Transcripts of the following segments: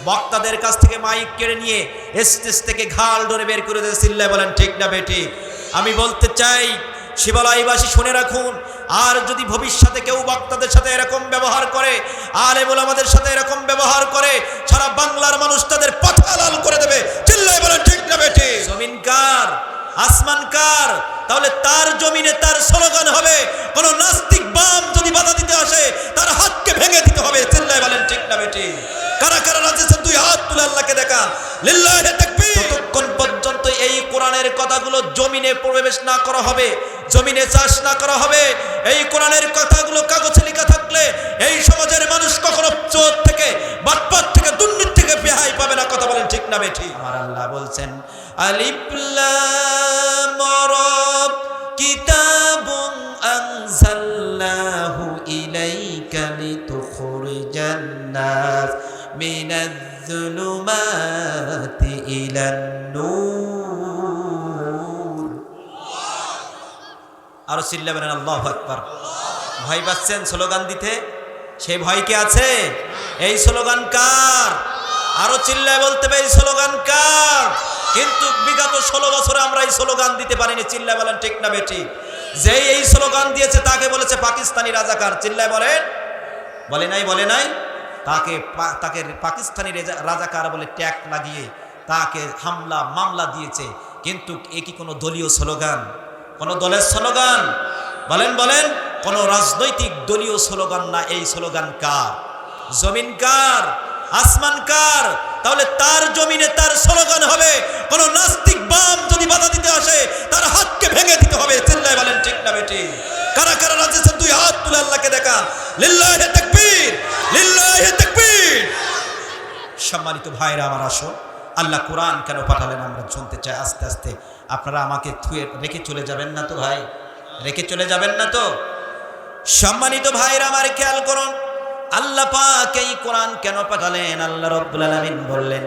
বক্তাদের কাছ থেকে মাইক কেড়ে নিয়ে স্টেজ থেকে ঘাল ধরে বের করে দিয়ে চিল্লায় বলেন ঠিক না বেটি? আমি বলতে চাই শিবালয়বাসী শুনে রাখুন, আর যদি ভবিষ্যতে কেউ বক্তাদের সাথে এরকম ব্যবহার করে, আলেম ওলামাদের সাথে এরকম ব্যবহার করে, সারা বাংলার মানুষ তাদের পাছা লাল করে দেবে। চিল্লায় বলেন ঠিক না বেটি? জমিন কার, আসমান কার? তাহলে তার জমিনে তার স্লোগান হবে, কোন নাস্তিক বাম যদি বাধা দিতে আসে তার হাতকে ভেঙে দিতে হবে। চিল্লায় বলেন ঠিক না বেটি? কারা কারা রাজি আছেন দুই হাত তুলে আল্লাহকে দেখান। লিল্লাহি তাকবীর। ততক্ষণ পর্যন্ত এই কোরআনের কথাগুলো জমিনে প্রবেশ না করা হবে, জমিনে চাষ না করা হবে, এই কোরআনের কথাগুলো কাগজে লেখা থাকলে এই সমাজের মানুষ কখনো চোর থেকে, বাটপার থেকে, দুর্নীতি থেকে রেহাই পাবে না। কথা বলেন ঠিক না বেটি? আমার আল্লাহ বলছেন আলিফ লাম রা কিতাবুন আনজালনাহু ইলাইকা লিতুখরিজান নাস মিনাজ-যুলুমাতি ইলান-নূর। আরো চিল্লা বলেন আল্লাহু আকবার। ভয় পাচ্ছেন স্লোগান দিতে? সেই ভয় কি আছে? এই স্লোগান কার? আরো চিল্লায় বলতে হবে এই স্লোগান কার? কিন্তু বিগত 16 বছরে আমরা এই স্লোগান দিতে পারিনি। চিল্লায় বলেন ঠিক না বেটি? যে এই স্লোগান দিয়েছে তাকে বলেছে পাকিস্তানি রাজাকার। চিল্লায় বলেন, বলে নাই? বলে নাই? তাকে পাকিস্তানি রাজাকার বলে ট্যাগ লাগিয়ে তাকে হামলা মামলা দিয়েছে। কিন্তু এ কি কোনো দলীয় স্লোগান, কোন দলের স্লোগান? বলেন বলেন, কোন রাজনৈতিক দলীয় স্লোগান না। এই স্লোগান কার? জমিন কার, আসমান কার? তাহলে তার জমিনে তার স্লোগান হবে, কোন নাস্তিক বাম যদি বাধা দিতে আসে তার হাতকে ভেঙে দিতে হবে। চিল্লায় বলেন ঠিক না বেটি? কারা কারা রাজি আছেন দুই হাত তুলে আল্লাহকে দেখান। লিল্লাহি তাকবীর, লিল্লাহি তাকবীর। সম্মানিত ভাইরা আমার, আসো, আল্লাহ কোরআন কেন পাঠালেন আমরা শুনতে চাই। আস্তে আস্তে আপনারা আমাকে থুয়ে রেখে চলে যাবেন না তো ভাই? রেখে চলে যাবেন না তো? সম্মানিত ভাইরা আমার, খেয়াল করুন আল্লাহ পাক এই কোরআন কেন পাঠালেন। আল্লাহ রাব্বুল আলামিন বললেন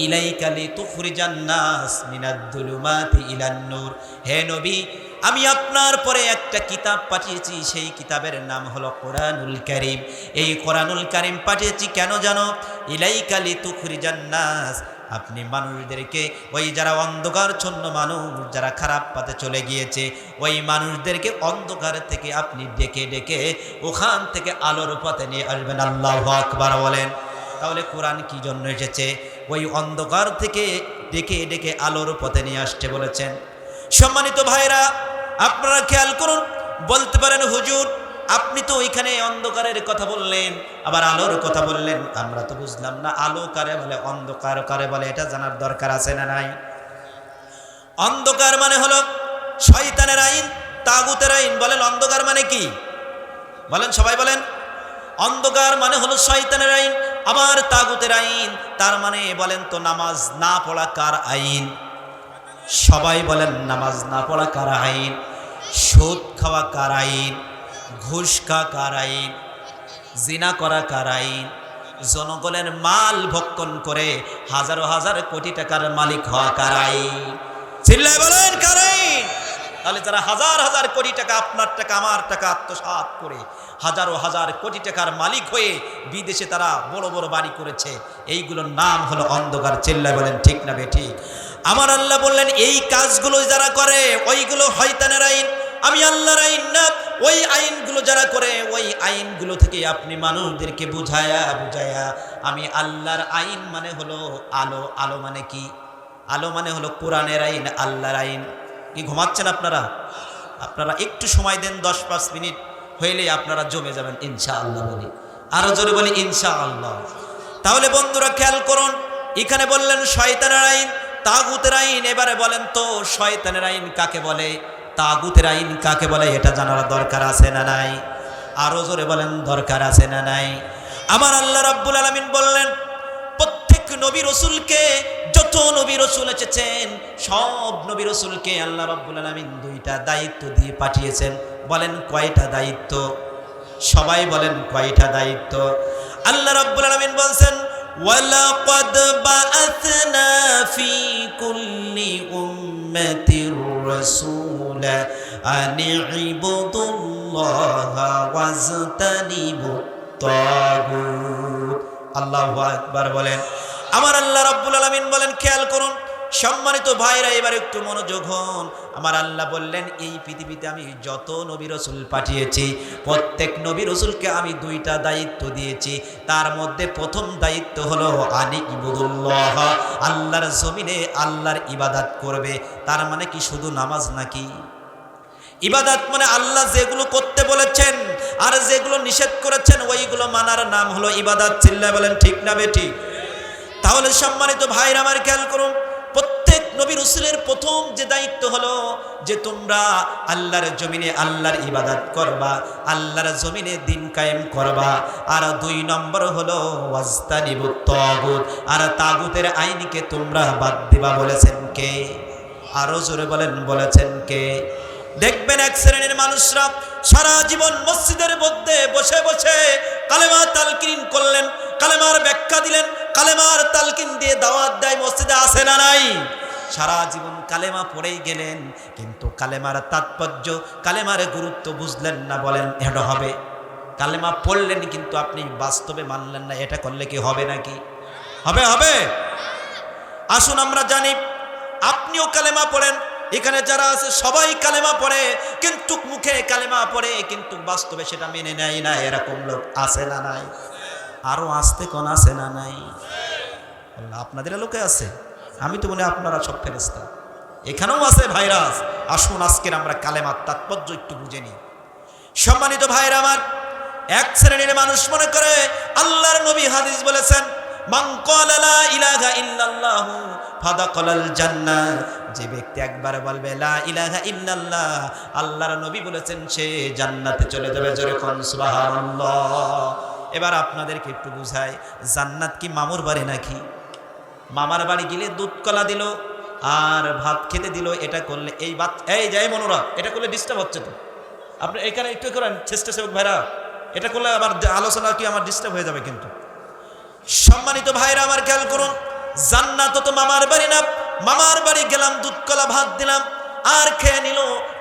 ইলাইকা লিতুখরিজান নাস মিনাজ-যুলুমাতি ইলান-নূর। হে নবী, আমি আপনার পরে একটা কিতাব পাঠিয়েছি, সেই কিতাবের নাম হলো কোরআনুল কারীম। এই কোরআনুল কারীম পাঠিয়েছি কেন জানো? ইলাইকা লিতুখরিজান নাস, আপনি মানুষদেরকে, ওই যারা অন্ধকারচ্ছন্ন মানুষ, যারা খারাপ পথে চলে গিয়েছে, ওই মানুষদেরকে অন্ধকার থেকে আপনি ডেকে ডেকে ওখান থেকে আলোর পথে নিয়ে আসবেন। আল্লাহু আকবার বলেন। তাহলে কোরআন কি জন্য এসেছে? ওই অন্ধকার থেকে ডেকে ডেকে আলোর পথে নিয়ে আসতে বলেছেন। সম্মানিত ভাইরা আপনারা খেয়াল করুন। বলতে পারেন হুজুর আপনি তো ওইখানে অন্ধকারের কথা বললেন, আবার আলোর কথা বললেন, আমরা তো বুঝলাম না আলো কারে বলে, অন্ধকার কারে বলে, এটা জানার দরকার আছে না নাই? অন্ধকার মানে হলো শয়তানের আইন, তাগুতের আইন। বলেন অন্ধকার মানে কি? বলেন সবাই বলেন। অন্ধকার মানে হলো শয়তানের আইন, আবার তাগুতের আইন। তার মানে বলেন তো নামাজ না পড়া কার আইন? সবাই বলেন নামাজ না পড়া কার আইন? সুদ খাওয়া কার আইন? ঘুষ খাওয়া কার আইন? জিনা করা কার আইন? জনগণের মাল ভক্ষণ করে হাজার হাজার কোটি টাকার মালিক হওয়া কার আইন? চিল্লায় বলেন কার আইন? তাহলে যারা হাজার হাজার কোটি টাকা, আপনার টাকা আমার টাকা আত্মসাৎ করে হাজারো হাজার কোটি টাকার মালিক হয়ে বিদেশে তারা বড় বড় বাড়ি করেছে, এইগুলোর নাম হলো অন্ধকার। চিল্লায় বলেন ঠিক না বেঠিক? আমার আল্লাহ বললেন এই কাজগুলো যারা করে ওইগুলো শয়তানের আইন, আমি আল্লাহর আইন না। ওই আইনগুলো যারা করে ওই আইনগুলো থেকে আপনি মানুষদেরকে বুঝায়া বুঝায়া, আমি আল্লাহর আইন মানে হলো আলো। আলো মানে কি? আলো মানে হলো কোরআনের আইন, আল্লাহর আইন। কি ঘুমাচ্ছেন আপনারা? আপনারা একটু সময় দেন, 10-5 মিনিট হইলেই আপনারা জমে যাবেন ইনশাআল্লাহ। বলি আরো জোরে বলি ইনশাআল্লাহ। তাহলে বন্ধুরা খেয়াল করুন, এখানে বললেন শয়তানের আইন, তাগুতের আইন। এবারে বলেন তো শয়তানের আইন কাকে বলে, তাগুতের আইন কাকে বলে, এটা জানার দরকার আছে না নাই? আরো জোরে বলেন দরকার আছে না নাই? আমার আল্লাহ রাব্বুল আলামিন বললেন প্রত্যেক নবী রাসূলকে, যত নবী রাসূল এসেছেন সব নবী রাসূলকে আল্লাহ রাব্বুল আলামিন 2টা দায়িত্ব দিয়ে পাঠিয়েছেন। বলেন কয়টা দায়িত্ব? সবাই বলেন কয়টা দায়িত্ব? আল্লাহ রাব্বুল আলামিন বলছেন ওয়ালাকাদ বাআথনা ফি কুল্লি উম্মাতির রাসূলা আন ইবুদুল্লাহা ওয়াজতানিবুত তাগুত। আল্লাহু আকবার বলেন। আমার আল্লাহ রাব্বুল আলামিন বলেন, খেয়াল করুন সম্মানিত ভাইরা, এবার একটু মনোযোগ হন। আমার আল্লাহ বললেন, এই পৃথিবীতে আমি যত নবী রাসূল পাঠিয়েছি প্রত্যেক নবী রাসূলকে আমি দুইটা দায়িত্ব দিয়েছি। তার মধ্যে প্রথম দায়িত্ব হলো আনি ইবুদুল্লাহ, আল্লাহর জমিনে আল্লাহর ইবাদত করবে। তার মানে কি শুধু নামাজ নাকি? ইবাদত মানে আল্লাহ যেগুলো করতে বলেছেন আর যেগুলো নিষেধ করেছেন ওইগুলো মানার নাম হলো ইবাদত। চিল্লায় বলেন ঠিক না বেঠিক? তাহলে সম্মানিত ভাইরা আমার খেয়াল করুন, প্রত্যেক নবী রাসূলের প্রথম যে দায়িত্ব হলো যে তোমরা আল্লাহর জমিনে আল্লাহর ইবাদত করবা, আল্লাহর জমিনে দিন কায়েম করবা। আর 2 নম্বর হলো ওয়াজতানিবুত তাগুত, আর তাগুতের আইনকে তোমরা বাদ দিবা। বলেছেন কে? আরো জোরে বলেন, বলেছেন কে? দেখবেন এক শ্রেণীর মানুষরা সারা জীবন মসজিদের মধ্যে বসে বসে কালেমা তালকিন করলেন, কালেমার ব্যাখ্যা দিলেন, কালেমার তালকিন দিয়ে দাওয়াত দেয়, মসজিদে আসে না নাই? সারা জীবন কালেমা পড়েই গেলেন, কিন্তু কালেমার তাৎপর্য, কালেমার গুরুত্ব বুঝলেন না। বলেন এটা হবে? কালেমা পড়লেন কিন্তু আপনি বাস্তবে মানলেন না, এটা করলে কি হবে নাকি? হবে? হবে। আসুন আমরা জানি, আপনিও কালেমা পড়েন, এখানে যারা আছে সবাই কালেমা পড়ে, কিন্তু মুখে কালেমা পড়ে কিন্তু বাস্তবে সেটা মেনে নেয় না। এরকম লোক আছে না নাই? আরো আসতে কোন আছে না নাই? আপনাদের লোকে আছে, আমি তো মনে আপনারা সব ফেরেশতা, এখানেও আছে ভাইরাস। আসুন আজকের আমরা কালেমার তাৎপর্য একটু বুঝে নিই। সম্মানিত ভাইরা আমার, এক শ্রেণীর মানুষ মনে করে আল্লাহর নবী হাদিস বলেছেন, মান ক্বালা লা ইলাহা ইল্লাল্লাহু ফাদাখালাল জান্নাহ, যে ব্যক্তি একবার বলবে লা ইলাহা ইল্লাল্লাহ, আল্লাহর নবী বলেছেন সে জান্নাতে চলে যাবে। জোরে কোন সুবহানাল্লাহ। এবার আপনাদেরকে একটু বুঝাই, জান্নাত কি মামুর বাড়ি নাকি? মামার বাড়ি গেলে দুধ কলা দিল আর ভাত খেতে দিল, এটা করলে এই যাই মনোরা, এটা করলে ডিস্টার্ব হচ্ছে তো। আপনি এখানে একটু করেন স্বেচ্ছাসেবক ভাইরা, এটা করলে আবার আলোচনা কি আমার ডিস্টার্ব হয়ে যাবে কিন্তু। সম্মানিত ভাইরা আমার খেয়াল করুন, জান্নাত তো মামার বাড়ি না। মামার বাড়ি গেলাম, দুধ কলা ভাত দিলাম আর খেয়ে নিল,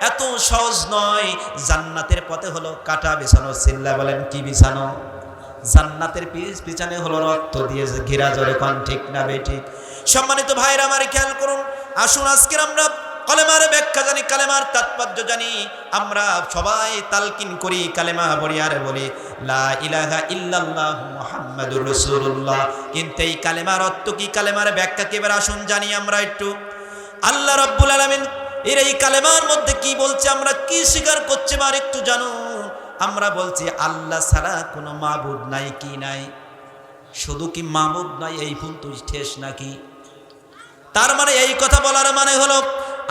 এত সহজ নয়। জান্নাতের পথে হলো কাটা বিছানো। চিল্লা বলেন কি বিছানো? জান্নাতের পিছনে হলো রক্ত দিয়ে ঘেরা। জোরে কোন ঠিক না বেঠিক? সম্মানিত ভাইরা আমার খেয়াল করুন, আসুন আজকে আমরা কালেমার ব্যাখ্যা জানি, কালেমার তাৎপর্য জানি। আমরা সবাই তালকিন করি, কালেমা পড়ি আর বলি লা ইলাহা ইল্লাল্লাহু মুহাম্মাদুর রাসূলুল্লাহ, কিন্তু এই কালেমার অর্থ কি, কালেমার ব্যাখ্যা কি? এবার আসুন জানি আমরা একটু। আল্লাহ রাব্বুল আলামিন এর এই কালেমার মধ্যে কি বলছে, আমরা কি স্বীকার করছি আর একটু জানুন। আমরা বলছি আল্লাহ ছাড়া কোনো মাবুদ নাই। কি নাই? শুধু কি মাবুদ নাই এই কিন্তু ঠেস নাকি? তার মানে এই কথা বলার মানে হলো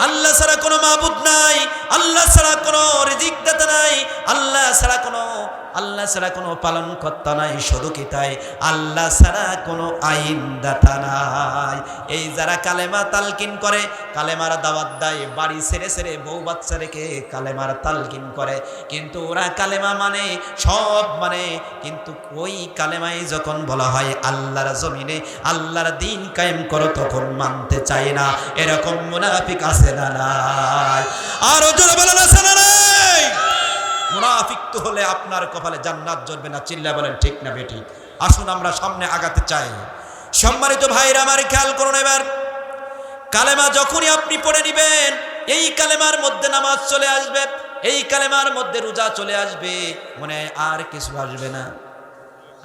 আল্লাহ ছাড়া কোনো মাবুদ নাই, আল্লাহ ছাড়া কোনো রিজিক দাতা নাই, আল্লাহ ছাড়া কোনো পালন কর্তা নাই। শুধু কি তাই, আল্লাহ ছাড়া কোনো আইন দাতা নাই। এই যারা কালেমা তালকিন করে, কালেমার দাওয়াত দেয়, বাড়ি ছেড়ে ছেড়ে বউ বাচ্চা রেখে কালেমার তালকিন করে, কিন্তু ওরা কালেমা মানে সব মানে, কিন্তু ওই কালেমায় যখন বলা হয় আল্লাহর জমিনে আল্লাহর দিন কায়েম করো, তখন মানতে চায় না। এরকম মুনাফিক আছে না নাই? আরো জোরে বলেন আছে না নাই? মুনাফিক তো হলে আপনার কপালে জান্নাত জড়বে না। চিল্লা বলেন ঠিক না বেঠিক? আসুন আমরা সামনে আগাতে চাই। সম্মানিত ভাইরা আমার খেয়াল করুন, এবার কালেমা যখনই আপনি পড়ে নিবেন, এই কালেমার মধ্যে নামাজ চলে আসবে, এই কালেমার মধ্যে রোজা চলে আসবে, মনে আর কিছু আসবে না।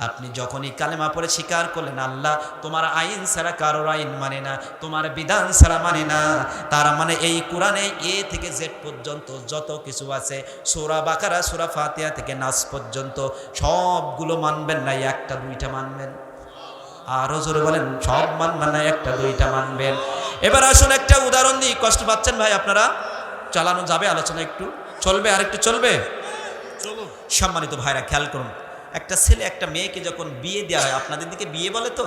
আপনি যখনই কালেমা পড়ে স্বীকার করলেন আল্লাহ তোমার আইন ছাড়া কারোর আইন মানে না, তোমার বিধান ছাড়া মানে না, তার মানে এই কোরআনে এ থেকে জেড পর্যন্ত যত কিছু আছে, সূরা বাকারা সূরা ফাতিহা থেকে নাস পর্যন্ত সবগুলো মানবেন না, একটা দুইটা মানবেন? আরো জোরে বলেন, সব মানবেন না, একটা দুইটা মানবেন? এবার আসুন একটা উদাহরণ দিই। কষ্ট পাচ্ছেন ভাই আপনারা? চালানো যাবে? আলোচনা একটু চলবে? আর একটু চলবে? সম্মানিত ভাইরা খেয়াল করুন, একটা ছেলে একটা মেয়েকে যখন বিয়ে দেওয়া হয়, আপনাদের দিকে বিয়ে বলে তো,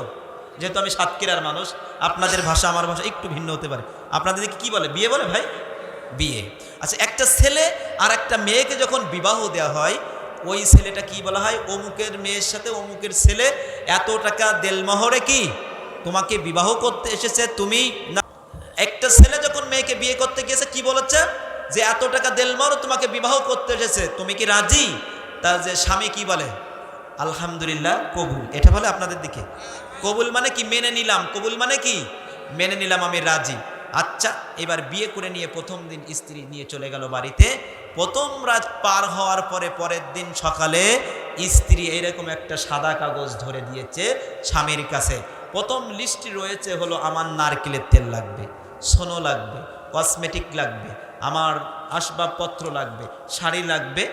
যেহেতু আমি সাতক্ষীরার মানুষ, আপনাদের ভাষা আমার ভাষা একটু ভিন্ন হতে পারে। আপনাদের দিকে কি বলে? বিয়ে বলে ভাই? বিয়ে। আচ্ছা, একটা ছেলে আর একটা মেয়েকে যখন বিবাহ দেওয়া হয়, ওই ছেলেটা কি বলা হয়? অমুকের মেয়ের সাথে অমুকের ছেলে এত টাকা দেলমোহরে কি তোমাকে বিবাহ করতে এসেছে, তুমি না। একটা ছেলে যখন মেয়েকে বিয়ে করতে গিয়েছে কি বলেছে? যে এত টাকা দেলমোহর তোমাকে বিবাহ করতে এসেছে, তুমি কি রাজি? তার যে স্বামী কি বলে? আলহামদুলিল্লাহ, কবুল। এটা বলে আপনাদের দিকে? কবুল মানে কি? মেনে নিলাম। কবুল মানে কি? মেনে নিলাম, আমি রাজি। আচ্ছা, এবার বিয়ে করে নিয়ে প্রথম দিন স্ত্রী নিয়ে চলে গেল বাড়িতে। প্রথম রাত পার হওয়ার পরে পরের দিন সকালে স্ত্রী এইরকম একটা সাদা কাগজ ধরে দিয়েছে স্বামীর কাছে। প্রথম লিস্টে রয়েছে হলো আমার নারকেলের তেল লাগবে, সোনো লাগবে, কসমেটিক লাগবে, আমার আসবাবপত্র লাগবে, শাড়ি লাগবে,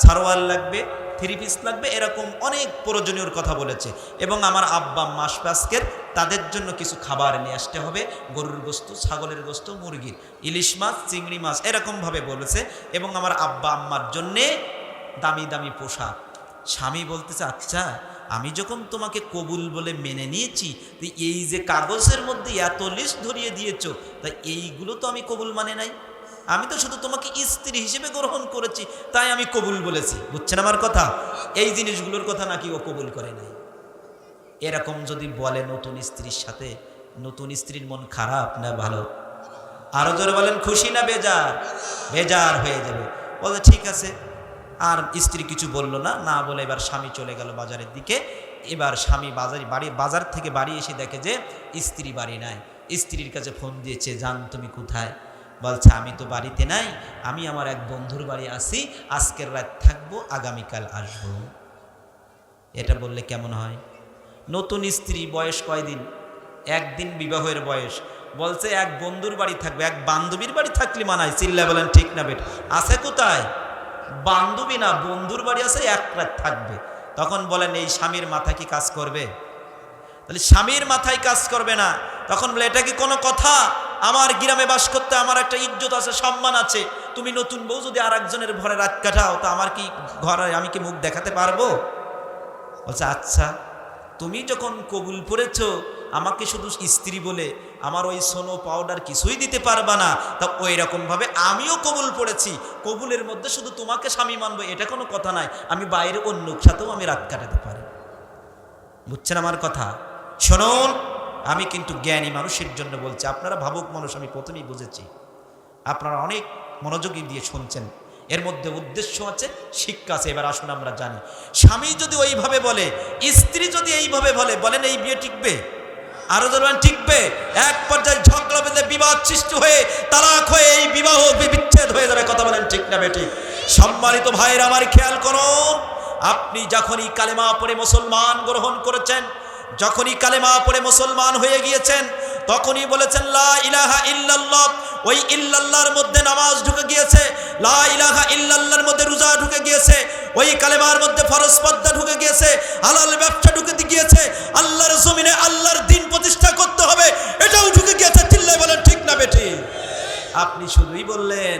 সারোয়ার লাগবে, থ্রি পিস লাগবে, এরকম অনেক প্রয়োজনীয় কথা বলেছে। এবং আমার আব্বা মাস আজকের তাদের জন্য কিছু খাবার নিয়ে আসতে হবে, গরুর গোস্ত, ছাগলের গোস্ত, মুরগির, ইলিশ মাছ, চিংড়ি মাছ, এরকমভাবে বলেছে। এবং আমার আব্বা আম্মার জন্যে দামি দামি পোশাক। স্বামী বলতেছে, আচ্ছা আমি যখন তোমাকে কবুল বলে মেনে নিয়েছি, তো এই যে কাগজের মধ্যে এত লিস্ট ধরিয়ে দিয়েছো, তা এইগুলো তো আমি কবুল মানে নাই। আমি তো শুধু তোমাকে স্ত্রী হিসেবে গ্রহণ করেছি, তাই আমি কবুল বলেছি। বুঝছেন আমার কথা? এই জিনিসগুলোর কথা নাকি ও কবুল করে নাই। এরকম যদি বলে নতুন স্ত্রীর সাথে, নতুন স্ত্রীর মন খারাপ না ভালো? আরো জোরে বলেন, খুশি না বেজার? বেজার হয়ে যাবে। বলে ঠিক আছে। আর স্ত্রী কিছু বললো না, না বলে এবার স্বামী চলে গেল বাজারের দিকে। এবার স্বামী বাজার থেকে বাড়ি এসে দেখে যে স্ত্রী বাড়ি নাই। স্ত্রীর কাছে ফোন দিয়েছে, জান তুমি কোথায়? বলছে আমি তো বাড়িতে নাই, আমি আমার এক বন্ধুর বাড়ি আছি, আজকের রাত থাকবো, আগামীকাল আসবো। এটা বললে কেমন হয়? নতুন স্ত্রী, বয়স কয়দিন? একদিন বিবাহের বয়স। বলছে এক বন্ধুর বাড়ি থাকবে, এক বান্ধবীর বাড়ি থাকলে মানায়। চিল্লা বলেন ঠিক না বেট? আছে কোথায়? বান্ধবী না, বন্ধুর বাড়ি আছে, এক রাত থাকবে। তখন বলেন এই স্বামীর মাথা কি কাজ করবে? তাহলে স্বামীর মাথায় কাজ করবে না। তখন বলে এটা কি কোনো কথা? আমার গ্রামে বাস করতে আমার একটা ইজ্জত আছে, সম্মান আছে। তুমি নতুন বউ যদি আর একজনের ঘরে রাত কাটাও, তো আমার কি ঘরে, আমি কি মুখ দেখাতে পারবো? বলছে আচ্ছা, তুমি যখন কবুল করেছো আমাকে শুধু স্ত্রী বলে, আমার ওই সোনো পাউডার কিছুই দিতে পারবা না, তা ওই রকমভাবে আমিও কবুল পড়েছি। কবুলের মধ্যে শুধু তোমাকে স্বামী মানবো এটা কোনো কথা নাই, আমি বাইরে অন্য সাথেও আমি রাত কাটাতে পারি। বুঝছেন আমার কথা? শুনুন, আমি কিন্তু জ্ঞানী মানুষের জন্য বলছি, আপনারা ভাবুক মানুষ, আমি প্রথমেই বুঝেছি। আপনারা অনেক মনোযোগী দিয়ে শুনছেন, এর মধ্যে উদ্দেশ্য আছে, শিক্ষা আছে। এবার আসুন আমরা জানি, স্বামী যদি ওইভাবে বলে, স্ত্রী যদি এইভাবে বলে, বলেন এই বিয়ে টিকবে? আরো ধরবেন টিকবে? এক পর্যায়ে ঝগড়া বেঁধে বিবাদ সৃষ্টি হয়ে তালাক হয়ে এই বিবাহ বিচ্ছেদ হয়ে যাবে। কথা বলেন ঠিক না বেঠিক? সম্মানিত ভাইয়ের আমার খেয়াল করুন, আপনি যখনই কালেমা পড়ে মুসলমান গ্রহণ করেছেন, যখনই কালেমা পড়ে মুসলমান হয়ে গিয়েছেন, তখনই বলেছেন লা ইলাহা ইল্লাল্লাহ। ওই ইল্লাল্লাহর মধ্যে নামাজ ঢুকে গিয়েছে, লা ইলাহা ইল্লাল্লাহর মধ্যে রোজা ঢুকে গিয়েছে, ওই কালেমার মধ্যে ফরজ পর্দা ঢুকে গিয়েছে, হালাল ব্যবসা ঢুকে গিয়েছে, আল্লাহর জমিনে আল্লাহর দ্বীন প্রতিষ্ঠা করতে হবে, এটাও ঢুকে গিয়েছে। চিল্লায় বলেন ঠিক না বেটি? আপনি শুধুই বললেন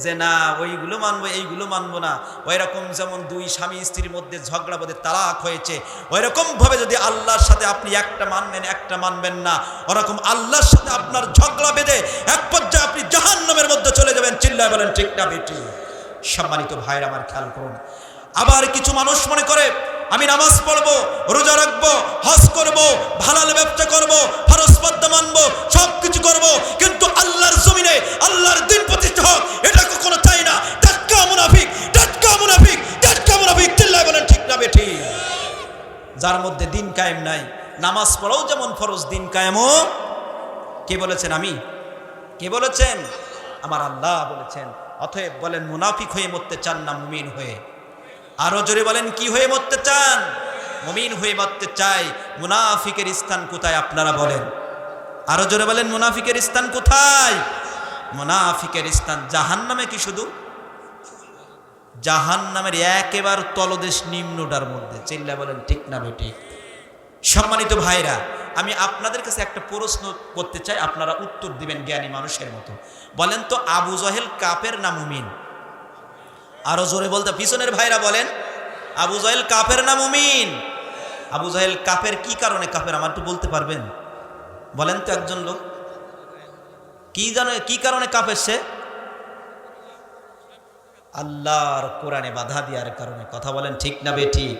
যে না ওইগুলো মানবো, এইগুলো মানবো না। ওই রকম যেমন দুই স্বামী স্ত্রীর মধ্যে ঝগড়া বাঁধে তালাক হয়েছে, ওই রকম ভাবে যদি আল্লাহর সাথে আপনি একটা মানবেন একটা মানবেন না, ওরকম আল্লাহর সাথে আপনার ঝগড়া বেঁধে এক পর্যায়ে আপনি জাহান্নামের মধ্যে চলে যাবেন। চিল্লায় বলেন ঠিক না বেটি? সম্মানিত ভাইরা আমার খেয়াল করুন, আবার কিছু মানুষ মনে করে আমি নামাজ পড়বো, রোজা রাখবো, হজ করবো, হালাল ব্যবসা করবো, ফরজ পর্দা মানবো, সব কিছু করবো, কিন্তু আল্লাহর জমিনে আল্লাহর দ্বীন প্রতিষ্ঠা হোক এটা কখনো চাই না। টাটকা মুনাফিক, টাটকা মুনাফিক, টাটকা মুনাফিক। চিল্লায় বলেন ঠিক না বেঠি? যার মধ্যে দিন কায়েম নাই, নামাজ পড়াও যেমন ফরজ, দিন কায়েমও কে বলেছেন? আমি? কে বলেছেন? আমার আল্লাহ বলেছেন। অতএব বলেন মুনাফিক হয়ে মরতে চান না মুমিন হয়ে? আরো জোরে বলেন, কি হয়ে মরতে চান? মুমিন হয়ে মরতে চাই। মুনাফিকের স্থান কোথায় আপনারা বলেন? আরো জোরে বলেন, মুনাফিকের স্থান কোথায়? মুনাফিকের স্থান জাহান্নামে। কি শুধু জাহান্নামের একেবারে তলদেশ, নিম্নটার মধ্যে। চিল্লায় বলেন ঠিক না বেঠিক? সম্মানিত ভাইরা, আমি আপনাদের কাছে একটা প্রশ্ন করতে চাই, আপনারা উত্তর দিবেন জ্ঞানী মানুষের মতো। বলেন তো, আবু জহেল কাফের না মুমিন? আরো জোরে বলতে, পিছনের ভাইরা বলেন, আবু জহেল কাফের না মুমিন? আবু জহেল কাফের, কি কারণে কাফের আমার একটু বলতে পারবেন? বলেন তো একজন লোক, কি জানো কি কারণে কাফের সে? আল্লাহর কোরআনে বাধা দেওয়ার কারণে। কথা বলেন ঠিক না বেঠিক?